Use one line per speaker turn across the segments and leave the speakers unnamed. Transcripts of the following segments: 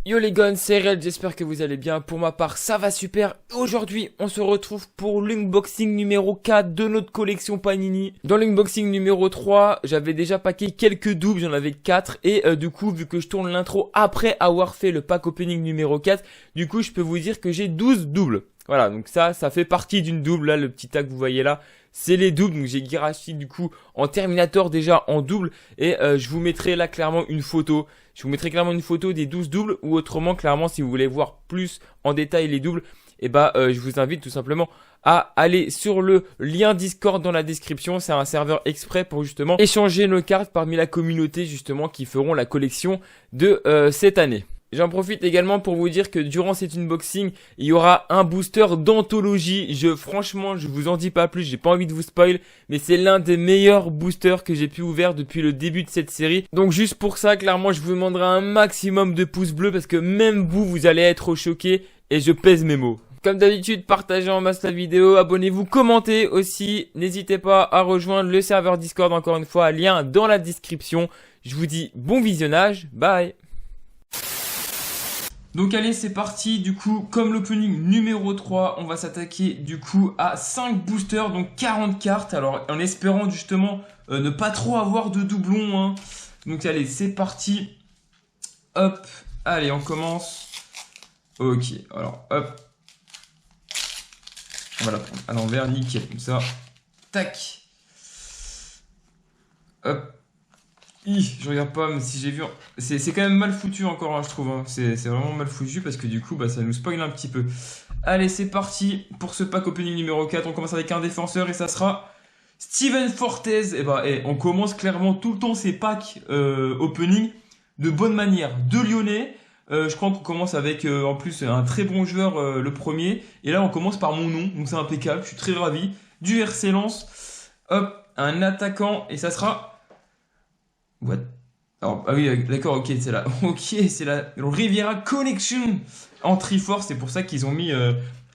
Yo les gars, c'est Réel, j'espère que vous allez bien. Pour ma part, ça va super. Aujourd'hui, on se retrouve pour l'unboxing numéro 4 de notre collection Panini. Dans l'unboxing numéro 3, j'avais déjà packé quelques doubles, j'en avais 4. Et du coup, vu que je tourne l'intro après avoir fait le pack opening numéro 4, du coup, je peux vous dire que j'ai 12 doubles. Voilà, donc ça fait partie d'une double. Là, le petit tag que vous voyez là, c'est les doubles. Donc j'ai Girachi du coup en Terminator déjà en double. Et je vous mettrai là clairement une photo. Je vous mettrai clairement une photo des 12 doubles. Ou autrement, clairement, si vous voulez voir plus en détail les doubles, et je vous invite tout simplement à aller sur le lien Discord dans la description. C'est un serveur exprès pour justement échanger nos cartes parmi la communauté justement qui feront la collection de cette année. J'en profite également pour vous dire que durant cet unboxing, il y aura un booster d'anthologie. Franchement, je vous en dis pas plus, j'ai pas envie de vous spoil, mais c'est l'un des meilleurs boosters que j'ai pu ouvrir depuis le début de cette série. Donc juste pour ça, clairement, je vous demanderai un maximum de pouces bleus parce que même vous allez être choqués et je pèse mes mots. Comme d'habitude, partagez en masse la vidéo, abonnez-vous, commentez aussi. N'hésitez pas à rejoindre le serveur Discord encore une fois, lien dans la description. Je vous dis bon visionnage, bye. Donc allez, c'est parti. Du coup, comme l'opening numéro 3, on va s'attaquer du coup à 5 boosters, donc 40 cartes. Alors en espérant justement ne pas trop avoir de doublons, hein. Donc allez, c'est parti. Hop, allez, on commence. Ok, alors hop. On va la prendre à l'envers, nickel, comme ça. Tac. Hop. Je regarde pas, mais si j'ai vu... C'est quand même mal foutu encore, hein, je trouve. Hein. C'est vraiment mal foutu parce que du coup, ça nous spoil un petit peu. Allez, c'est parti pour ce pack opening numéro 4. On commence avec un défenseur et ça sera Steven Fortes. On commence clairement tout le temps ces packs opening de bonne manière. Deux Lyonnais. Je crois qu'on commence avec en plus un très bon joueur le premier. Et là, on commence par mon nom. Donc c'est impeccable. Je suis très ravi. Du RC Lens. Hop, un attaquant et ça sera... What? Alors, ah oui, d'accord, ok, c'est la, c'est la Riviera Connection en Triforce. C'est pour ça qu'ils ont mis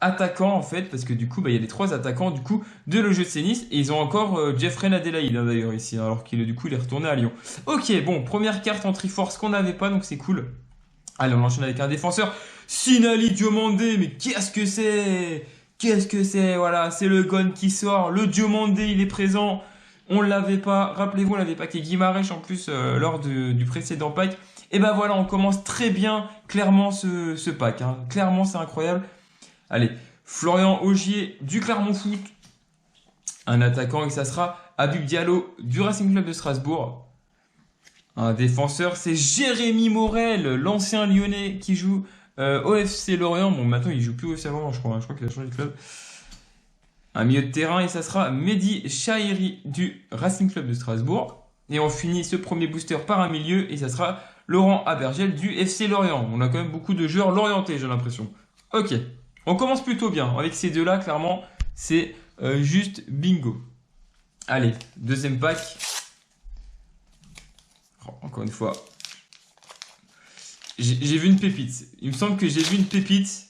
attaquant en fait, parce que du coup, il y a les 3 attaquants du coup de le jeu de tennis et ils ont encore Jeffrey Adelaide hein, d'ailleurs ici, hein, alors qu'il du coup il est retourné à Lyon. Ok, bon, première carte en Triforce qu'on n'avait pas, donc c'est cool. Allez, on enchaîne avec un défenseur, Sinali Diomandé, mais qu'est-ce que c'est? Qu'est-ce que c'est? Voilà, c'est le gun qui sort, le Diomandé, il est présent. On l'avait pas, rappelez-vous, on l'avait packé Guimarães en plus lors du précédent pack. Et voilà, on commence très bien, clairement, ce pack. Hein. Clairement, c'est incroyable. Allez, Florian Ogier du Clermont Foot. Un attaquant et ça sera Habib Diallo du Racing Club de Strasbourg. Un défenseur, c'est Jérémy Morel, l'ancien Lyonnais qui joue au FC Lorient. Bon, maintenant, il joue plus au FC Lorient, je crois. Je crois qu'il a changé de club. Un milieu de terrain et ça sera Mehdi Chahiri du Racing Club de Strasbourg. Et on finit ce premier booster par un milieu et ça sera Laurent Abergel du FC Lorient. On a quand même beaucoup de joueurs lorientais, j'ai l'impression. Ok, on commence plutôt bien. Avec ces deux-là, clairement, c'est juste bingo. Allez, deuxième pack. Oh, encore une fois. J'ai vu une pépite. Il me semble que j'ai vu une pépite.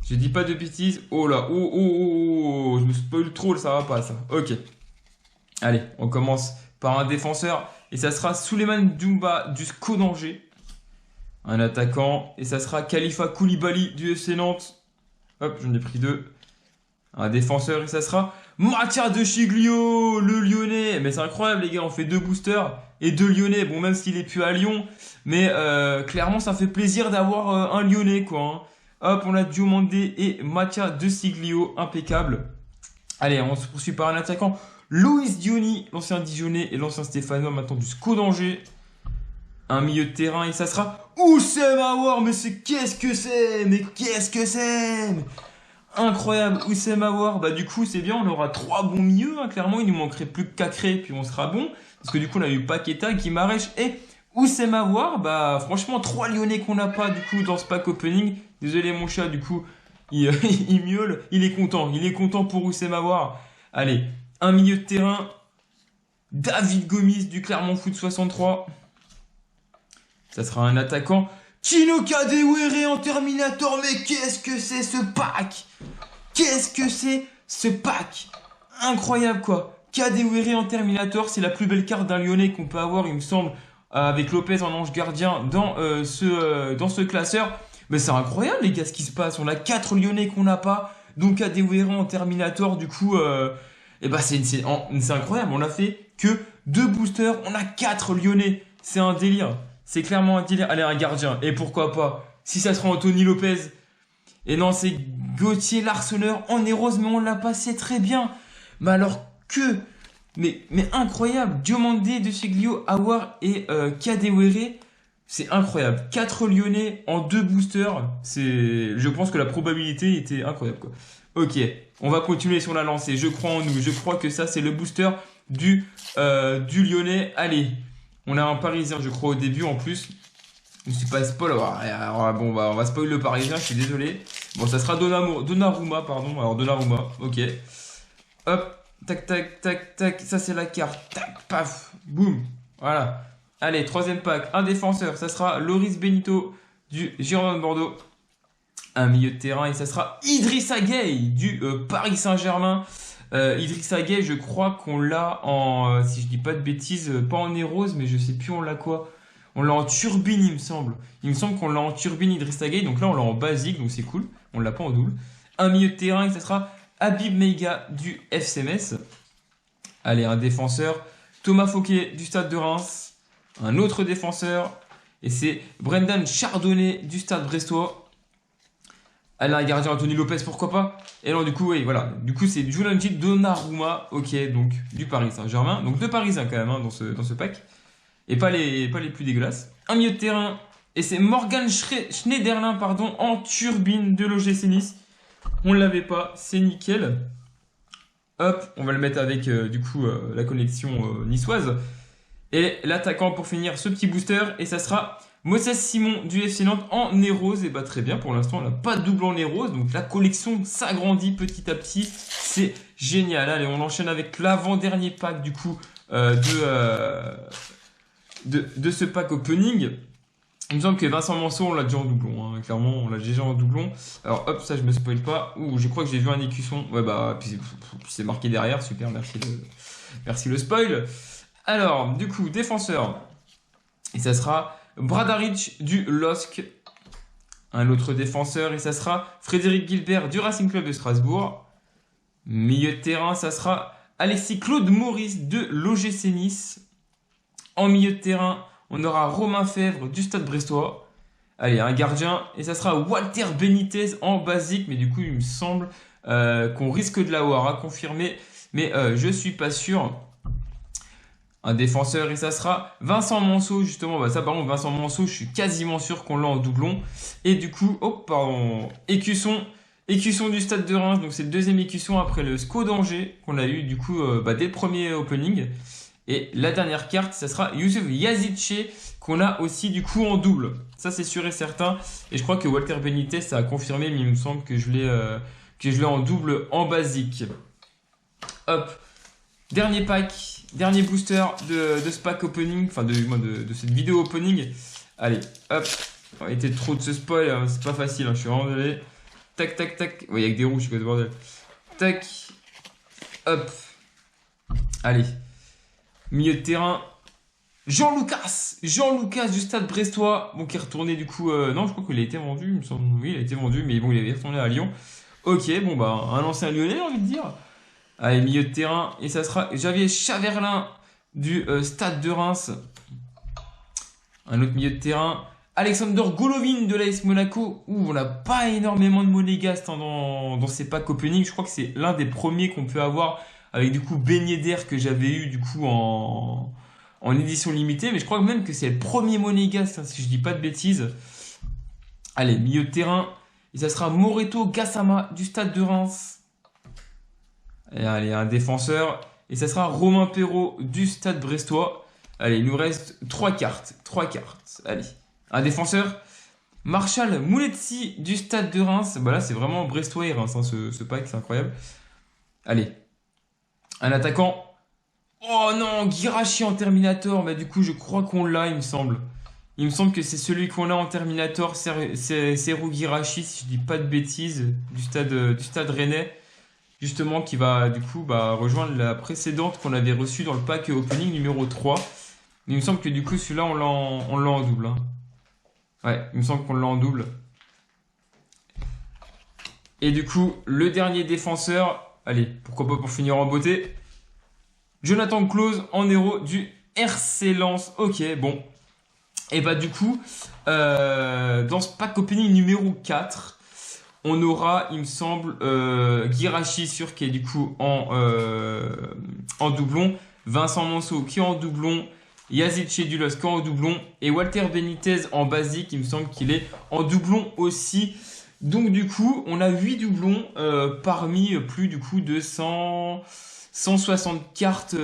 Je dis pas de bêtises. Oh là, oh, je me spoil trop, ça va pas ça. Ok. Allez, on commence par un défenseur. Et ça sera Souleymane Doumba du SCO d'Angers. Un attaquant. Et ça sera Khalifa Koulibaly du FC Nantes. Hop, j'en ai pris 2. Un défenseur. Et ça sera Mathia De Sciglio, le Lyonnais. Mais c'est incroyable les gars, on fait 2 boosters et 2 Lyonnais. Bon, même s'il est plus à Lyon. Mais clairement, ça fait plaisir d'avoir un Lyonnais quoi. Hein. Hop, on a Diomandé et Mathia De Sciglio, impeccable. Allez, on se poursuit par un attaquant. Loïs Diony, l'ancien Dijonais et l'ancien Stéphanois, maintenant du SCO d'Angers. Un milieu de terrain et ça sera Oussem Aouar. Mais qu'est-ce que c'est? Mais qu'est-ce que c'est? Incroyable, Oussem Aouar. Du coup, c'est bien, on aura 3 bons milieux. Hein, clairement, il nous manquerait plus que Cacré, puis on sera bon. Parce que du coup, on a eu Paqueta, Guimarães et Oussem Aouar. Franchement, 3 Lyonnais qu'on n'a pas du coup dans ce pack opening. Désolé mon chat, du coup, il miaule. Il est content pour Oussem Aouar. Allez, un milieu de terrain. David Gomis du Clermont Foot 63. Ça sera un attaquant. Chino Kadewere en Terminator, mais qu'est-ce que c'est ce pack? Qu'est-ce que c'est ce pack? Incroyable quoi. Kadewere en Terminator, c'est la plus belle carte d'un Lyonnais qu'on peut avoir, il me semble, avec Lopez en ange gardien dans ce classeur. Mais c'est incroyable les gars ce qui se passe. On a 4 Lyonnais qu'on n'a pas. Donc Kadewere en Terminator, du coup, et bah c'est incroyable. On a fait que 2 boosters, on a 4 Lyonnais. C'est un délire. C'est clairement un délire. Allez, un gardien. Et pourquoi pas? Si ça sera Anthony Lopez. Et non, c'est Gauthier l'Arseneur en Eros, mais on l'a passé très bien. Mais alors que... Mais incroyable. Diomandé, De Seglio, Awar et Kadewere. C'est incroyable. 4 Lyonnais en 2 boosters. Je pense que la probabilité était incroyable, quoi. Ok, on va continuer sur la lancée. Je crois en nous. Je crois que ça, c'est le booster du Lyonnais. Allez, on a un Parisien, je crois, au début en plus. Je ne suis pas spoil. Alors, bon, bah, on va spoil le Parisien, je suis désolé. Bon, ça sera Donnarumma, pardon. Alors, Donnarumma, ok. Hop, tac, tac, tac, tac. Ça, c'est la carte. Tac, paf, boum. Voilà. Allez, troisième pack. Un défenseur, ça sera Loris Benito du Girondins de Bordeaux. Un milieu de terrain, et ça sera Idrissa Gueye du Paris Saint-Germain. Idrissa Gueye, je crois qu'on l'a en, si je dis pas de bêtises, pas en Rose, mais je sais plus on l'a quoi. On l'a en turbine, il me semble. Il me semble qu'on l'a en turbine Idrissa Gueye, donc là on l'a en basique, donc c'est cool. On l'a pas en double. Un milieu de terrain, et ça sera Habib Meiga du FC Metz. Allez, un défenseur, Thomas Fouquet du Stade de Reims. Un autre défenseur, et c'est Brendan Chardonnay du Stade Brestois. Allez, un gardien, Anthony Lopez, pourquoi pas? Et alors, du coup, oui, voilà. Du coup, c'est Julianji Donnarumma, ok, donc du Paris Saint-Germain. Donc deux Parisiens quand même dans ce pack. Et pas les plus dégueulasses. Un milieu de terrain, et c'est Morgan Schneiderlin, pardon, en turbine de l'OGC Nice. On ne l'avait pas, c'est nickel. Hop, on va le mettre avec, la connexion niçoise. Et l'attaquant pour finir ce petit booster, et ça sera Moses Simon du FC Nantes en Rose. Et bah très bien, pour l'instant on n'a pas de double en Rose, donc la collection s'agrandit petit à petit, c'est génial. Allez, on enchaîne avec l'avant-dernier pack du coup de ce pack opening. Il me semble que Vincent Manceau on l'a déjà en doublon, hein. Clairement on l'a déjà en doublon. Alors hop, ça je me spoil pas. Ouh, je crois que j'ai vu un écusson. Ouais bah, puis c'est marqué derrière, super, merci le spoil. Alors, du coup, défenseur. Et ça sera Bradaric du LOSC. Un autre défenseur. Et ça sera Frédéric Gilbert du Racing Club de Strasbourg. Milieu de terrain, ça sera Alexis Claude Maurice de l'OGC Nice. En milieu de terrain, on aura Romain Fèvre du Stade Brestois. Allez, un gardien. Et ça sera Walter Benitez en basique. Mais du coup, il me semble qu'on risque de l'avoir à confirmer. Mais je suis pas sûr. Un défenseur, et ça sera Vincent Manceau, justement. Bah ça, par contre, Vincent Manceau, je suis quasiment sûr qu'on l'a en doublon. Et du coup, oh, pardon, écusson du Stade de Reims. Donc, c'est le deuxième écusson après le SCO d'Angers qu'on a eu, du coup, dès le premier opening. Et la dernière carte, ça sera Youssouf Yazidche, qu'on a aussi, du coup, en double. Ça, c'est sûr et certain. Et je crois que Walter Benitez, ça a confirmé, mais il me semble que je l'ai en double en basique. Hop. Dernier pack, dernier booster de ce pack opening, enfin de cette vidéo opening. Allez, hop, on va éviter trop de ce spoil, hein, c'est pas facile, hein, je suis vraiment désolé. Tac, tac, tac, ouais, avec des rouges, quoi, ce bordel. Tac, hop, allez, milieu de terrain, Jean-Lucas du Stade Brestois, bon, qui est retourné du coup, non, je crois qu'il a été vendu, il me semble, oui, il a été vendu, mais bon, il est retourné à Lyon. Ok, bon, bah, un ancien Lyonnais, j'ai envie de dire. Allez, milieu de terrain, et ça sera Javier Chaverlin du Stade de Reims. Un autre milieu de terrain, Alexander Golovin de l'AS Monaco. Ouh, on n'a pas énormément de monégastes, hein, dans ces packs opening. Je crois que c'est l'un des premiers qu'on peut avoir avec du coup Ben Yedder que j'avais eu du coup en édition limitée. Mais je crois même que c'est le premier monégasque, hein, si je dis pas de bêtises. Allez, milieu de terrain, et ça sera Moreto Gassama du Stade de Reims. Et allez, un défenseur. Et ça sera Romain Perrault du Stade Brestois. Allez, il nous reste 3 cartes. 3 cartes. Allez. Un défenseur. Marshall Mouletsi du Stade de Reims. Bah là, c'est vraiment Brestois et Reims, hein, ce pack, c'est incroyable. Allez. Un attaquant. Oh non, Guirachi en Terminator. Bah du coup, je crois qu'on l'a, il me semble. Il me semble que c'est celui qu'on a en Terminator, c'est Seru Girashi, si je dis pas de bêtises, du stade rennais, justement, qui va du coup rejoindre la précédente qu'on avait reçue dans le pack opening numéro 3. Mais il me semble que du coup, celui-là, on l'a en double. Hein. Ouais, il me semble qu'on l'a en double. Et du coup, le dernier défenseur, allez, pourquoi pas pour finir en beauté, Jonathan Clauss en héros du RC Lens. Ok, bon. Et bah du coup, dans ce pack opening numéro 4, on aura, il me semble, Girashi sur qui est du coup en doublon, Vincent Monceau qui est en doublon, Yazid Chedulos qui est en doublon, et Walter Benitez en basique, il me semble qu'il est en doublon aussi. Donc du coup, on a 8 doublons parmi plus du coup de 160 cartes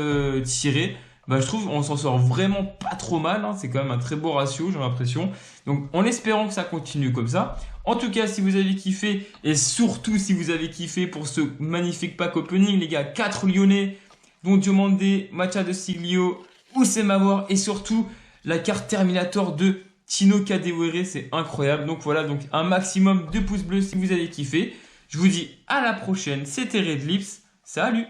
tirées. Bah, je trouve on s'en sort vraiment pas trop mal, hein. C'est quand même un très beau ratio, j'ai l'impression. Donc en espérant que ça continue comme ça. En tout cas, si vous avez kiffé, et surtout si vous avez kiffé pour ce magnifique pack opening, les gars, 4 Lyonnais, dont Diomandé, Machado Siglio, Oussem Aouar, et surtout la carte Terminator de Tino Kadewere, c'est incroyable. Donc voilà, donc un maximum de pouces bleus si vous avez kiffé. Je vous dis à la prochaine, c'était Red Lips, salut!